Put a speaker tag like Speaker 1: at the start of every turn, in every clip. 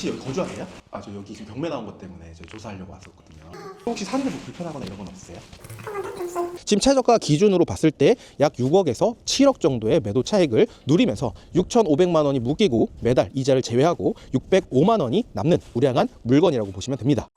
Speaker 1: 혹시 여기 거주하세요? 아, 저 여기 지금 경매 나온 것 때문에 저희 조사하려고 왔었거든요. 혹시 사는데 뭐 불편하거나 이런 건 없으세요?
Speaker 2: 지금 최저가 기준으로 봤을 때 약 6억에서 7억 정도의 매도 차익을 누리면서 6,500만 원이 묶이고 매달 이자를 제외하고 605만 원이 남는 우량한 물건이라고 보시면 됩니다.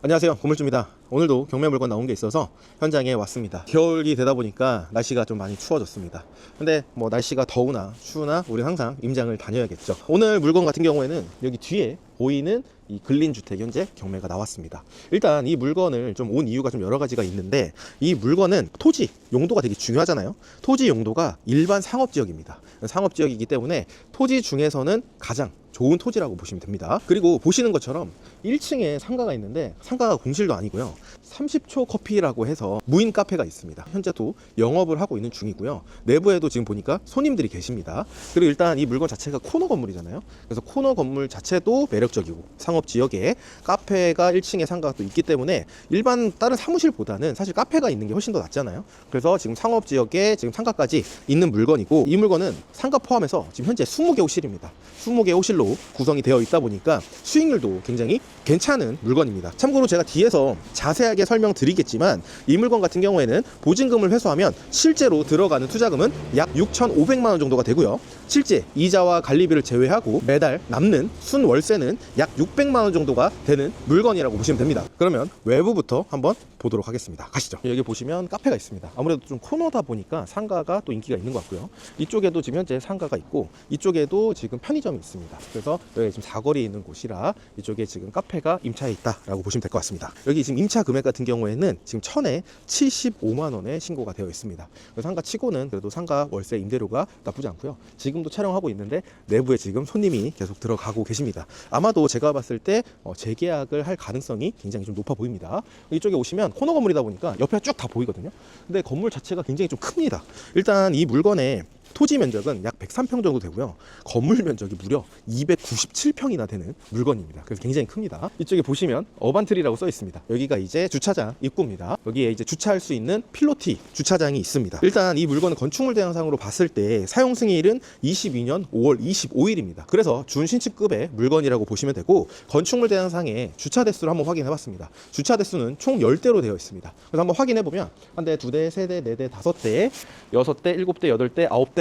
Speaker 2: 안녕하세요, 건물주입니다. 오늘도 경매 물건 나온 게 있어서 현장에 왔습니다. 겨울이 되다 보니까 날씨가 좀 많이 추워졌습니다. 근데 뭐 날씨가 더우나 추우나 우리는 항상 임장을 다녀야겠죠. 오늘 물건 같은 경우에는 여기 뒤에 보이는 이 근린주택 현재 경매가 나왔습니다. 일단 이 물건을 좀 온 이유가 좀 여러 가지가 있는데, 이 물건은 토지 용도가 되게 중요하잖아요. 토지 용도가 일반 상업지역입니다. 상업지역이기 때문에 토지 중에서는 가장 좋은 토지라고 보시면 됩니다. 그리고 보시는 것처럼 1층에 상가가 있는데 상가가 공실도 아니고요, 30초 커피라고 해서 무인 카페가 있습니다. 현재도 영업을 하고 있는 중이고요. 내부에도 지금 보니까 손님들이 계십니다. 그리고 일단 이 물건 자체가 코너 건물이잖아요. 그래서 코너 건물 자체도 매력적이고 상업지역에 카페가 1층에 상가가 또 있기 때문에 일반 다른 사무실보다는 사실 카페가 있는 게 훨씬 더 낫잖아요. 그래서 지금 상업지역에 지금 상가까지 있는 물건이고, 이 물건은 상가 포함해서 지금 현재 20개 호실입니다. 20개 호실로 구성이 되어 있다 보니까 수익률도 굉장히 괜찮은 물건입니다. 참고로 제가 뒤에서 자세하게 설명드리겠지만, 이 물건 같은 경우에는 보증금을 회수하면 실제로 들어가는 투자금은 약 6,500만 원 정도가 되고요, 실제 이자와 관리비를 제외하고 매달 남는 순월세는 약 600만 원 정도가 되는 물건이라고 보시면 됩니다. 그러면 외부부터 한번 보도록 하겠습니다. 가시죠. 여기 보시면 카페가 있습니다. 아무래도 좀 코너다 보니까 상가가 또 인기가 있는 것 같고요. 이쪽에도 지금 현재 상가가 있고, 이쪽에도 지금 편의점이 있습니다. 그래서 여기 지금 사거리에 있는 곳이라 이쪽에 지금 카페가 임차해 있다라고 보시면 될 것 같습니다. 여기 지금 임차 금액 같은 경우에는 지금 1,000에 75만 원에 신고가 되어 있습니다. 상가 치고는 그래도 상가 월세 임대료가 나쁘지 않고요. 지금도 촬영하고 있는데 내부에 지금 손님이 계속 들어가고 계십니다. 아마도 제가 봤을 때 재계약을 할 가능성이 굉장히 좀 높아 보입니다. 이쪽에 오시면 코너 건물이다 보니까 옆에 쭉 다 보이거든요. 근데 건물 자체가 굉장히 좀 큽니다. 일단 이 물건의 토지 면적은 약 103평 정도 되고요, 건물 면적이 무려 297평이나 되는 물건입니다. 그래서 굉장히 큽니다. 이쪽에 보시면 어반트리라고 써 있습니다. 여기가 이제 주차장 입구입니다. 여기에 이제 주차할 수 있는 필로티 주차장이 있습니다. 일단 이 물건은 건축물 대장상으로 봤을 때 사용 승일은 22년 5월 25일입니다. 그래서 준신축급의 물건이라고 보시면 되고, 건축물 대장상의 주차 대수를 한번 확인해 봤습니다. 주차 대수는 총 10대로 되어 있습니다. 그래서 한번 확인해 보면 1대, 2대, 3대, 4대, 5대, 6대, 7대, 8대, 9대,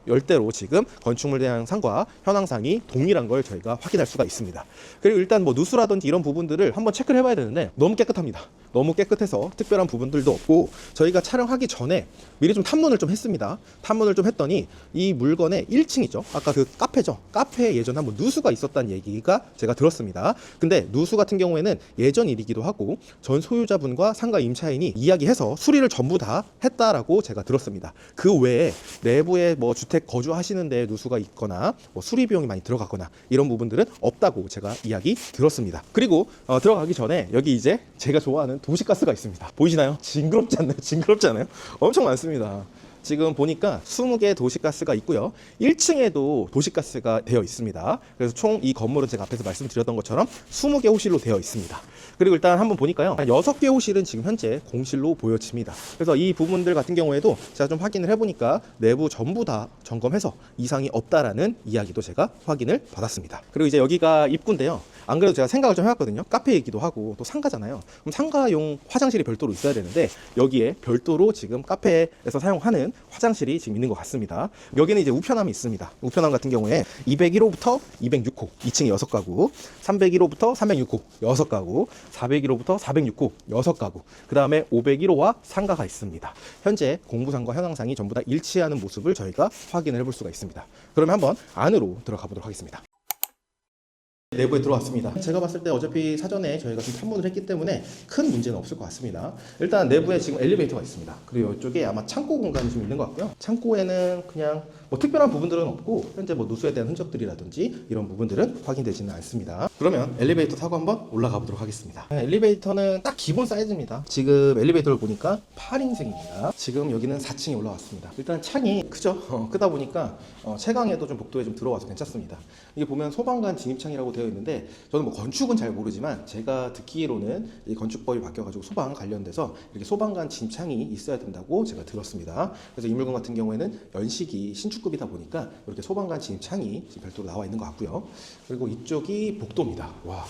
Speaker 2: 10대로 지금 건축물 대장상과 현황상이 동일한 걸 저희가 확인할 수가 있습니다. 그리고 일단 뭐 누수라든지 이런 부분들을 한번 체크를 해봐야 되는데 너무 깨끗합니다. 너무 깨끗해서 특별한 부분들도 없고, 저희가 촬영하기 전에 미리 좀 탐문을 좀 했습니다. 탐문을 좀 했더니 이 물건의 1층 있죠, 아까 그 카페죠, 카페에 예전에 한번 누수가 있었다는 얘기가 제가 들었습니다. 근데 누수 같은 경우에는 예전 일이기도 하고 전 소유자분과 상가 임차인이 이야기해서 수리를 전부 다 했다라고 제가 들었습니다. 그 외에 내부에 뭐 주택 거주하시는데 누수가 있거나 뭐 수리 비용이 많이 들어가거나 이런 부분들은 없다고 제가 이야기 들었습니다. 그리고 들어가기 전에 여기 이제 제가 좋아하는 도시가스가 있습니다. 보이시나요? 징그럽지 않나요? 징그럽지 않아요? 엄청 많습니다. 지금 보니까 20개 도시가스가 있고요, 1층에도 도시가스가 되어 있습니다. 그래서 총 이 건물은 제가 앞에서 말씀드렸던 것처럼 20개 호실로 되어 있습니다. 그리고 일단 한번 보니까요, 6개 호실은 지금 현재 공실로 보여집니다. 그래서 이 부분들 같은 경우에도 제가 좀 확인을 해보니까 내부 전부 다 점검해서 이상이 없다라는 이야기도 제가 확인을 받았습니다. 그리고 이제 여기가 입구인데요, 안 그래도 제가 생각을 좀 해봤거든요. 카페이기도 하고 또 상가잖아요. 그럼 상가용 화장실이 별도로 있어야 되는데 여기에 별도로 지금 카페에서 사용하는 화장실이 지금 있는 것 같습니다. 여기는 이제 우편함이 있습니다. 우편함 같은 경우에 201호부터 206호 2층에 6가구, 301호부터 306호 6가구, 401호부터 406호 6가구, 그 다음에 501호와 상가가 있습니다. 현재 공부상과 현황상이 전부 다 일치하는 모습을 저희가 확인을 해볼 수가 있습니다. 그러면 한번 안으로 들어가 보도록 하겠습니다. 내부에 들어왔습니다. 제가 봤을 때 어차피 사전에 저희가 좀 탐문을 했기 때문에 큰 문제는 없을 것 같습니다. 일단 내부에 지금 엘리베이터가 있습니다. 그리고 이쪽에 아마 창고 공간이 좀 있는 것 같고요. 창고에는 그냥 뭐 특별한 부분들은 없고 현재 뭐 누수에 대한 흔적들이라든지 이런 부분들은 확인되지는 않습니다. 그러면 엘리베이터 타고 한번 올라가 보도록 하겠습니다. 엘리베이터는 딱 기본 사이즈입니다. 지금 엘리베이터를 보니까 8인승입니다. 지금 여기는 4층에 올라왔습니다. 일단 창이 크죠? 크다 보니까 채광에도 좀 복도에 좀 들어와서 괜찮습니다. 이게 보면 소방관 진입창이라고 되어 있는데 저는 뭐 건축은 잘 모르지만 제가 듣기로는 이 건축법이 바뀌어가지고 소방 관련돼서 이렇게 소방관 진창이 있어야 된다고 제가 들었습니다. 그래서 이 물건 같은 경우에는 연식이 신축급이다 보니까 이렇게 소방관 진창이 지금 별도로 나와 있는 것 같고요. 그리고 이쪽이 복도입니다. 와.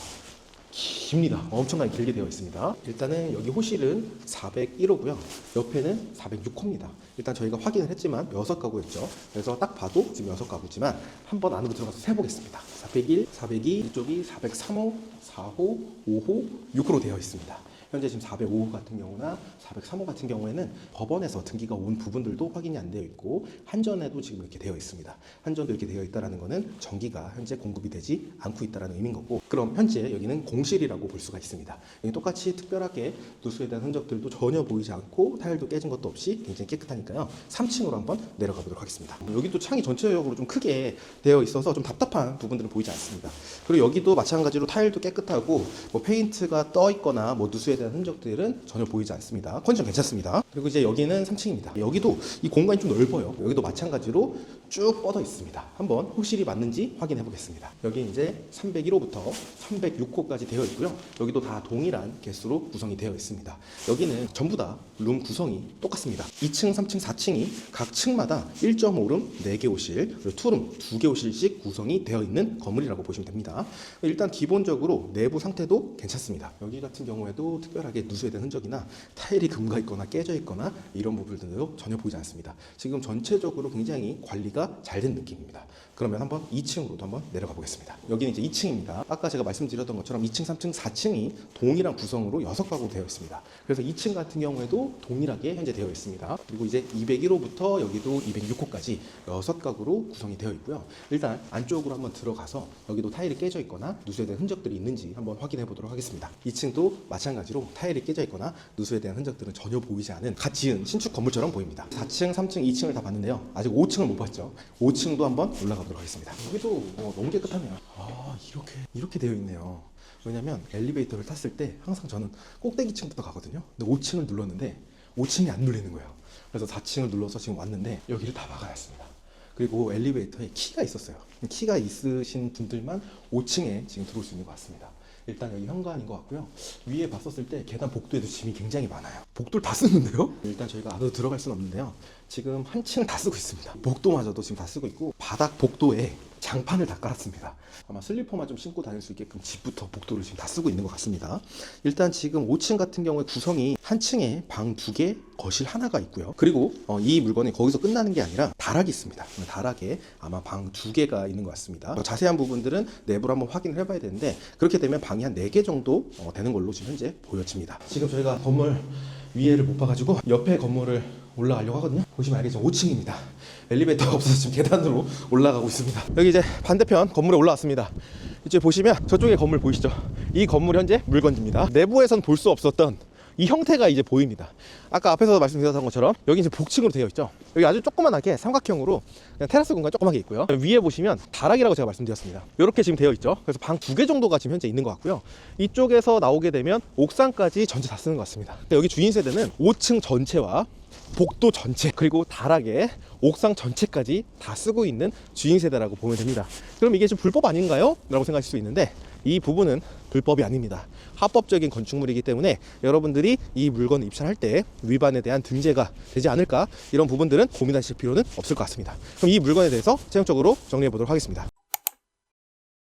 Speaker 2: 깁니다. 엄청나게 길게 되어 있습니다. 일단은 여기 호실은 401호고요. 옆에는 406호입니다. 일단 저희가 확인을 했지만 6가구였죠. 그래서 딱 봐도 지금 6가구지만 한번 안으로 들어가서 세보겠습니다. 401, 402, 이쪽이 403호, 4호, 5호, 6호로 되어 있습니다. 현재 지금 405호 같은 경우나 403호 같은 경우에는 법원에서 등기가 온 부분들도 확인이 안 되어 있고 한전에도 지금 이렇게 되어 있습니다. 한전도 이렇게 되어 있다는 것은 전기가 현재 공급이 되지 않고 있다는 의미인 거고, 그럼 현재 여기는 공실이라고 볼 수가 있습니다. 여기 똑같이 특별하게 누수에 대한 흔적들도 전혀 보이지 않고 타일도 깨진 것도 없이 굉장히 깨끗하니까요. 3층으로 한번 내려가 보도록 하겠습니다. 여기도 창이 전체적으로 좀 크게 되어 있어서 좀 답답한 부분들은 보이지 않습니다. 그리고 여기도 마찬가지로 타일도 깨끗하고 뭐 페인트가 떠 있거나 뭐 누수에 대한 흔적들은 전혀 보이지 않습니다. 컨디션 괜찮습니다. 그리고 이제 여기는 3층입니다. 여기도 이 공간이 좀 넓어요. 여기도 마찬가지로 쭉 뻗어 있습니다. 한번 호실이 맞는지 확인해 보겠습니다. 여기 이제 301호부터 306호까지 되어 있고요. 여기도 다 동일한 개수로 구성이 되어 있습니다. 여기는 전부 다 룸 구성이 똑같습니다. 2층, 3층, 4층이 각 층마다 1.5룸 4개 호실, 그리고 2룸 2개 호실씩 구성이 되어 있는 건물이라고 보시면 됩니다. 일단 기본적으로 내부 상태도 괜찮습니다. 여기 같은 경우에도 특별하게 누수에 대한 흔적이나 타일이 금가 있거나 깨져 있거나 이런 부분들도 전혀 보이지 않습니다. 지금 전체적으로 굉장히 관리가 잘 된 느낌입니다. 그러면 한번 2층으로도 한번 내려가 보겠습니다. 여기는 이제 2층입니다. 아까 제가 말씀드렸던 것처럼 2층, 3층, 4층이 동일한 구성으로 6가구 되어 있습니다. 그래서 2층 같은 경우에도 동일하게 현재 되어 있습니다. 그리고 이제 201호부터 여기도 206호까지 6가구로 구성이 되어 있고요. 일단 안쪽으로 한번 들어가서 여기도 타일이 깨져 있거나 누수에 대한 흔적들이 있는지 한번 확인해 보도록 하겠습니다. 2층도 마찬가지로 타일이 깨져 있거나 누수에 대한 흔적들은 전혀 보이지 않은 갓 지은 신축 건물처럼 보입니다. 4층, 3층, 2층을 다 봤는데요. 아직 5층을 못 봤죠. 5층도 한번 올라가 보도록 하겠습니다. 여기도 너무 깨끗하네요. 아, 이렇게 되어 있네요. 왜냐면 엘리베이터를 탔을 때 항상 저는 꼭대기층부터 가거든요. 근데 5층을 눌렀는데 5층이 안 눌리는 거예요. 그래서 4층을 눌러서 지금 왔는데 여기를 다 막아놨습니다. 그리고 엘리베이터에 키가 있었어요. 키가 있으신 분들만 5층에 지금 들어올 수 있는 것 같습니다. 일단 여기 현관인 것 같고요. 위에 봤었을 때 계단 복도에도 짐이 굉장히 많아요. 복도를 다 쓰는데요? 일단 저희가 안으로 들어갈 수는 없는데요. 지금 한 층을 다 쓰고 있습니다. 복도마저도 지금 다 쓰고 있고 바닥 복도에 장판을 다 깔았습니다. 아마 슬리퍼만 좀 신고 다닐 수 있게끔 집부터 복도를 지금 다 쓰고 있는 것 같습니다. 일단 지금 5층 같은 경우에 구성이 한 층에 방 2개, 거실 하나가 있고요. 그리고 이 물건이 거기서 끝나는 게 아니라 다락이 있습니다. 다락에 아마 방 2개가 있는 것 같습니다. 자세한 부분들은 내부로 한번 확인을 해봐야 되는데 그렇게 되면 방이 한 4개 정도 되는 걸로 지금 현재 보여집니다. 지금 저희가 건물 위에를 못 봐가지고 옆에 건물을 올라가려고 하거든요. 보시면 알겠지만 5층입니다. 엘리베이터가 없어서 지금 계단으로 올라가고 있습니다. 여기 이제 반대편 건물에 올라왔습니다. 이제 보시면 저쪽에 건물 보이시죠? 이 건물 현재 물건지입니다. 내부에선 볼 수 없었던 이 형태가 이제 보입니다. 아까 앞에서 말씀드렸던 것처럼 여기 이제 복층으로 되어 있죠. 여기 아주 조그만하게 삼각형으로 그냥 테라스 공간 조그맣게 있고요. 위에 보시면 다락이라고 제가 말씀드렸습니다. 이렇게 지금 되어 있죠. 그래서 방 2개 정도가 지금 현재 있는 것 같고요. 이쪽에서 나오게 되면 옥상까지 전체 다 쓰는 것 같습니다. 여기 주인 세대는 5층 전체와 복도 전체 그리고 다락에 옥상 전체까지 다 쓰고 있는 주인 세대라고 보면 됩니다. 그럼 이게 좀 불법 아닌가요? 라고 생각하실 수 있는데 이 부분은 불법이 아닙니다. 합법적인 건축물이기 때문에 여러분들이 이 물건을 입찰할 때 위반에 대한 등재가 되지 않을까, 이런 부분들은 고민하실 필요는 없을 것 같습니다. 그럼 이 물건에 대해서 최종적으로 정리해 보도록 하겠습니다.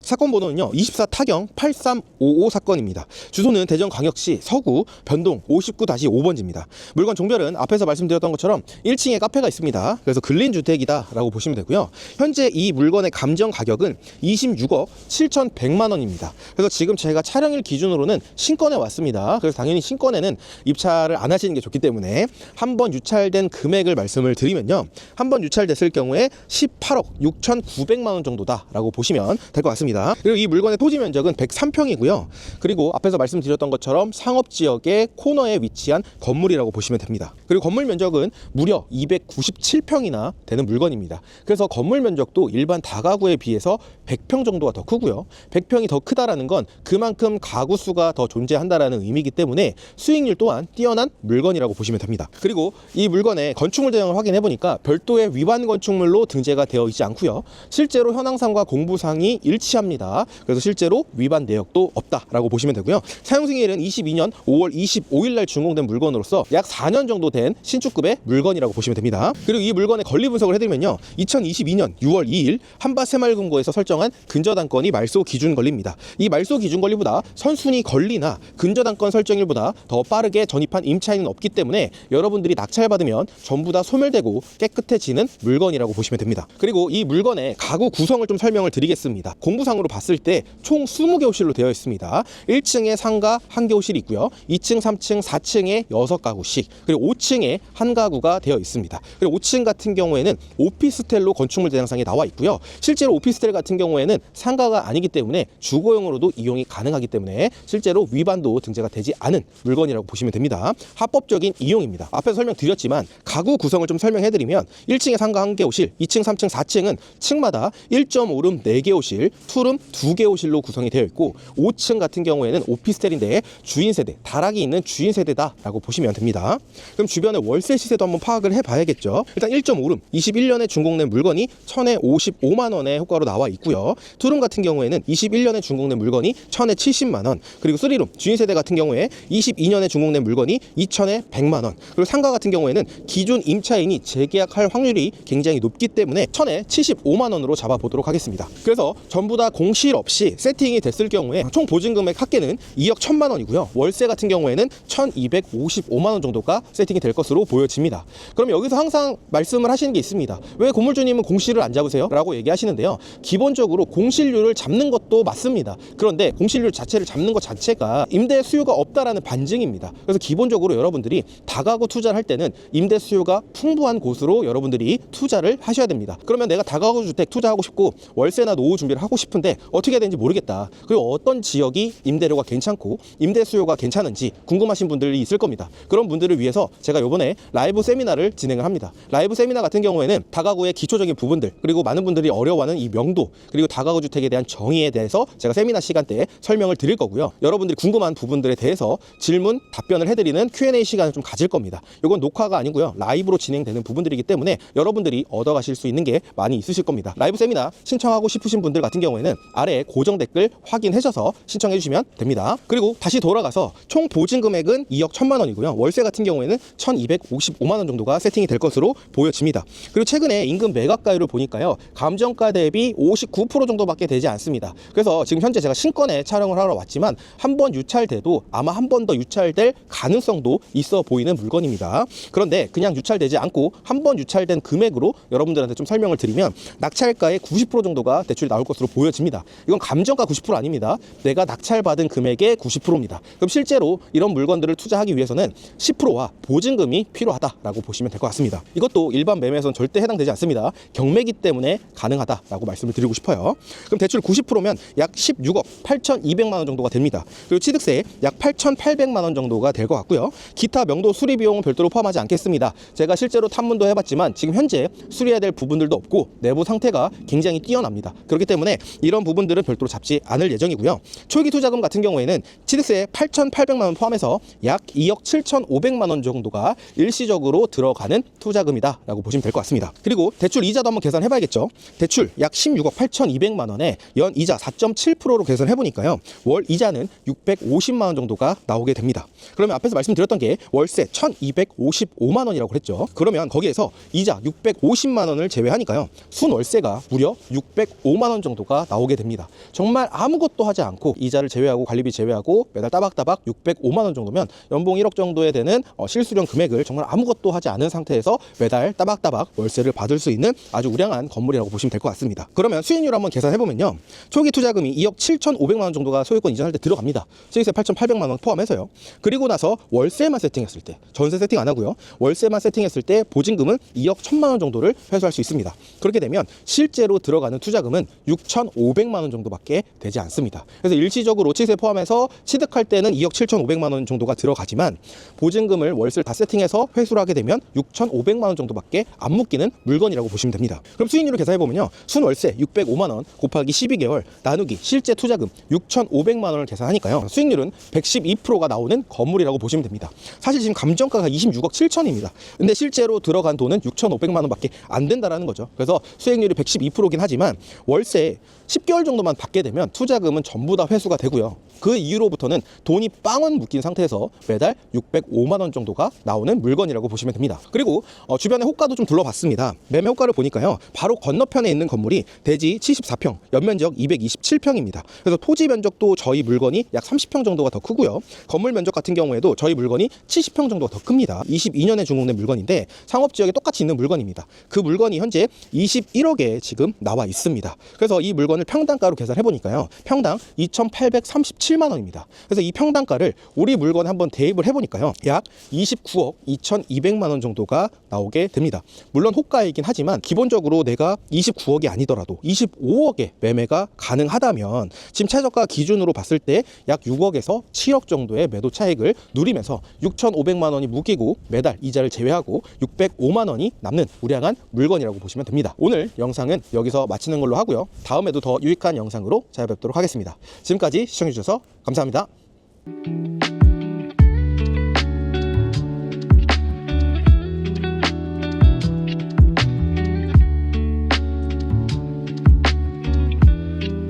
Speaker 2: 사건 번호는요 24 타경 8355 사건입니다. 주소는 대전광역시 서구 변동 59-5번지입니다. 물건 종별은 앞에서 말씀드렸던 것처럼 1층에 카페가 있습니다. 그래서 근린주택이다 라고 보시면 되고요. 현재 이 물건의 감정 가격은 26억 7,100만 원입니다. 그래서 지금 제가 촬영일 기준으로는 신건에 왔습니다. 그래서 당연히 신건에는 입찰을 안 하시는 게 좋기 때문에 한번 유찰된 금액을 말씀을 드리면요, 한번 유찰됐을 경우에 18억 6,900만 원 정도다 라고 보시면 될 것 같습니다. 그리고 이 물건의 토지 면적은 103평이고요. 그리고 앞에서 말씀드렸던 것처럼 상업지역의 코너에 위치한 건물이라고 보시면 됩니다. 그리고 건물 면적은 무려 297평이나 되는 물건입니다. 그래서 건물 면적도 일반 다가구에 비해서 100평 정도가 더 크고요. 100평이 더 크다라는 건 그만큼 가구 수가 더 존재한다라는 의미이기 때문에 수익률 또한 뛰어난 물건이라고 보시면 됩니다. 그리고 이 물건의 건축물 대형을 확인해 보니까 별도의 위반 건축물로 등재가 되어 있지 않고요. 실제로 현황상과 공부상이 일치합니다. 무리합니다. 그래서 실제로 위반 내역도 없다라고 보시면 되고요. 사용승인일은 22년 5월 25일 날 준공된 물건으로서 약 4년 정도 된 신축급의 물건이라고 보시면 됩니다. 그리고 이 물건의 권리 분석을 해드리면요, 2022년 6월 2일 한밭새마을금고에서 설정한 근저당권이 말소 기준 권리입니다. 이 말소 기준 권리보다 선순위 권리나 근저당권 설정일보다 더 빠르게 전입한 임차인은 없기 때문에 여러분들이 낙찰받으면 전부 다 소멸되고 깨끗해지는 물건이라고 보시면 됩니다. 그리고 이 물건의 가구 구성을 좀 설명을 드리겠습니다. 공부상으로 봤을 때 총 20개 호실로 되어 있습니다. 1층에 상가 1개 호실이 있고요, 2층, 3층, 4층에 6가구씩, 그리고 5층에 1가구가 되어 있습니다. 그리고 5층 같은 경우에는 오피스텔로 건축물 대장상에 나와 있고요. 실제로 오피스텔 같은 경우에는 상가가 아니기 때문에 주거용으로도 이용이 가능하기 때문에 실제로 위반도 등재가 되지 않은 물건이라고 보시면 됩니다. 합법적인 이용입니다. 앞에서 설명드렸지만 가구 구성을 좀 설명해드리면 1층에 상가 1개 호실, 2층, 3층, 4층은 층마다 1.5룸 4개 호실, 2룸 2개 호실로 구성이 되어 있고, 5층 같은 경우에는 오피스텔인데 주인 세대, 다락이 있는 주인 세대다라고 보시면 됩니다. 그럼 주변의 월세 시세도 한번 파악을 해봐야겠죠. 일단 1.5룸 21년에 준공된 물건이 1,000에 55만 원의 효과로 나와 있고요. 2룸 같은 경우에는 21년에 준공된 물건이 1,000에 70만 원, 그리고 3룸 주인 세대 같은 경우에 22년에 준공된 물건이 2,000에 100만 원, 그리고 상가 같은 경우에는 기존 임차인이 재계약할 확률이 굉장히 높기 때문에 1,000에 75만 원으로 잡아보도록 하겠습니다. 그래서 전부 다 공실 없이 세팅이 됐을 경우에 총 보증금액 합계는 2억 1,000만 원이고요. 월세 같은 경우에는 1,255만 원 정도가 세팅이 될 것으로 보여집니다. 그럼 여기서 항상 말씀을 하시는 게 있습니다. 왜 건물주님은 공실을 안 잡으세요? 라고 얘기하시는데요. 기본적으로 공실률을 잡는 것도 맞습니다. 그런데 공실률 자체를 잡는 것 자체가 임대 수요가 없다라는 반증입니다. 그래서 기본적으로 여러분들이 다가구 투자를 할 때는 임대 수요가 풍부한 곳으로 여러분들이 투자를 하셔야 됩니다. 그러면 내가 다가구 주택 투자하고 싶고 월세나 노후 준비를 하고 싶은데 어떻게 해야 되는지 모르겠다. 그리고 어떤 지역이 임대료가 괜찮고 임대 수요가 괜찮은지 궁금하신 분들이 있을 겁니다. 그런 분들을 위해서 제가 이번에 라이브 세미나를 진행을 합니다. 라이브 세미나 같은 경우에는 다가구의 기초적인 부분들, 그리고 많은 분들이 어려워하는 이 명도, 그리고 다가구 주택에 대한 정의에 대해서 제가 세미나 시간대에 설명을 드릴 거고요. 여러분들이 궁금한 부분들에 대해서 질문, 답변을 해드리는 Q&A 시간을 좀 가질 겁니다. 이건 녹화가 아니고요, 라이브로 진행되는 부분들이기 때문에 여러분들이 얻어가실 수 있는 게 많이 있으실 겁니다. 라이브 세미나 신청하고 싶으신 분들 같은 경우에는 아래에 고정 댓글 확인하셔서 신청해 주시면 됩니다. 그리고 다시 돌아가서 총 보증 금액은 2억 1,000만 원이고요. 월세 같은 경우에는 1,255만 원 정도가 세팅이 될 것으로 보여집니다. 그리고 최근에 임금 매각가율을 보니까요, 감정가 대비 59% 정도밖에 되지 않습니다. 그래서 지금 현재 제가 신권에 촬영을 하러 왔지만 한 번 유찰돼도 아마 한 번 더 유찰될 가능성도 있어 보이는 물건입니다. 그런데 그냥 유찰되지 않고 한 번 유찰된 금액으로 여러분들한테 좀 설명을 드리면 낙찰가의 90% 정도가 대출이 나올 것으로 보여집니다. 이건 감정가 90% 아닙니다. 내가 낙찰받은 금액의 90%입니다. 그럼 실제로 이런 물건들을 투자하기 위해서는 10%와 보증금이 필요하다라고 보시면 될 것 같습니다. 이것도 일반 매매에서는 절대 해당되지 않습니다. 경매이기 때문에 가능하다라고 말씀을 드리고 싶어요. 그럼 대출 90%면 약 16억 8,200만 원 정도가 됩니다. 그리고 취득세 약 8,800만 원 정도가 될 것 같고요. 기타 명도 수리 비용은 별도로 포함하지 않겠습니다. 제가 실제로 탐문도 해봤지만 지금 현재 수리해야 될 부분들도 없고 내부 상태가 굉장히 뛰어납니다. 그렇기 때문에 이런 부분들은 별도로 잡지 않을 예정이고요. 초기 투자금 같은 경우에는 취득세 8,800만 원 포함해서 약 2억 7,500만 원 정도가 일시적으로 들어가는 투자금이다 라고 보시면 될 것 같습니다. 그리고 대출 이자도 한번 계산해 봐야겠죠. 대출 약 16억 8,200만 원에 연 이자 4.7%로 계산해 보니까요, 월 이자는 650만 원 정도가 나오게 됩니다. 그러면 앞에서 말씀드렸던 게 월세 1,255만 원이라고 그랬죠. 그러면 거기에서 이자 650만 원을 제외하니까요, 순월세가 무려 605만 원 정도가 나오게 됩니다. 정말 아무것도 하지 않고 이자를 제외하고 관리비 제외하고 매달 따박따박 605만 원 정도면 연봉 1억 정도에 되는 실수령 금액을 정말 아무것도 하지 않은 상태에서 매달 따박따박 월세를 받을 수 있는 아주 우량한 건물이라고 보시면 될 것 같습니다. 그러면 수익률 한번 계산해보면요, 초기 투자금이 2억 7,500만 원 정도가 소유권 이전할 때 들어갑니다. 수익세 8,800만 원 포함해서요. 그리고 나서 월세만 세팅했을 때, 전세 세팅 안 하고요, 월세만 세팅했을 때 보증금은 2억 1,000만 원 정도를 회수할 수 있습니다. 그렇게 되면 실제로 들어가는 투자금은 6,500만 원 정도밖에 되지 않습니다. 그래서 일시적으로 취세 포함해서 취득할 때는 2억 7,500만 원 정도가 들어가지만 보증금을 월세를 다 세팅해서 회수를 하게 되면 6,500만 원 정도밖에 안 묶이는 물건이라고 보시면 됩니다. 그럼 수익률을 계산해보면요, 순월세 605만 원 곱하기 12개월 나누기 실제 투자금 6,500만 원을 계산하니까요, 수익률은 112%가 나오는 건물이라고 보시면 됩니다. 사실 지금 감정가가 26억 7천입니다. 근데 실제로 들어간 돈은 6,500만 원밖에 안 된다라는 거죠. 그래서 수익률이 112%긴 하지만 월세 10개월 정도만 받게 되면 투자금은 전부 다 회수가 되고요. 그 이후로부터는 돈이 빵원 묶인 상태에서 매달 605만 원 정도가 나오는 물건이라고 보시면 됩니다. 그리고 주변에 호가도 좀 둘러봤습니다. 매매 호가를 보니까요, 바로 건너편에 있는 건물이 대지 74평, 연면적 227평입니다. 그래서 토지 면적도 저희 물건이 약 30평 정도가 더 크고요. 건물 면적 같은 경우에도 저희 물건이 70평 정도가 더 큽니다. 22년에 준공된 물건인데 상업지역에 똑같이 있는 물건입니다. 그 물건이 현재 21억에 지금 나와 있습니다. 그래서 이 물건을 평당가로 계산해 보니까요, 평당 2,837만 원입니다. 그래서 이 평당가를 우리 물건에 한번 대입을 해보니까요, 약 29억 2,200만 원 정도가 나오게 됩니다. 물론 호가이긴 하지만 기본적으로 내가 29억이 아니더라도 25억에 매매가 가능하다면 지금 최저가 기준으로 봤을 때 약 6억에서 7억 정도의 매도 차익을 누리면서 6,500만 원이 묶이고 매달 이자를 제외하고 605만 원이 남는 우량한 물건이라고 보시면 됩니다. 오늘 영상은 여기서 마치는 걸로 하고요. 다음에도 더 유익한 영상으로 찾아뵙도록 하겠습니다. 지금까지 시청해주셔서 감사합니다.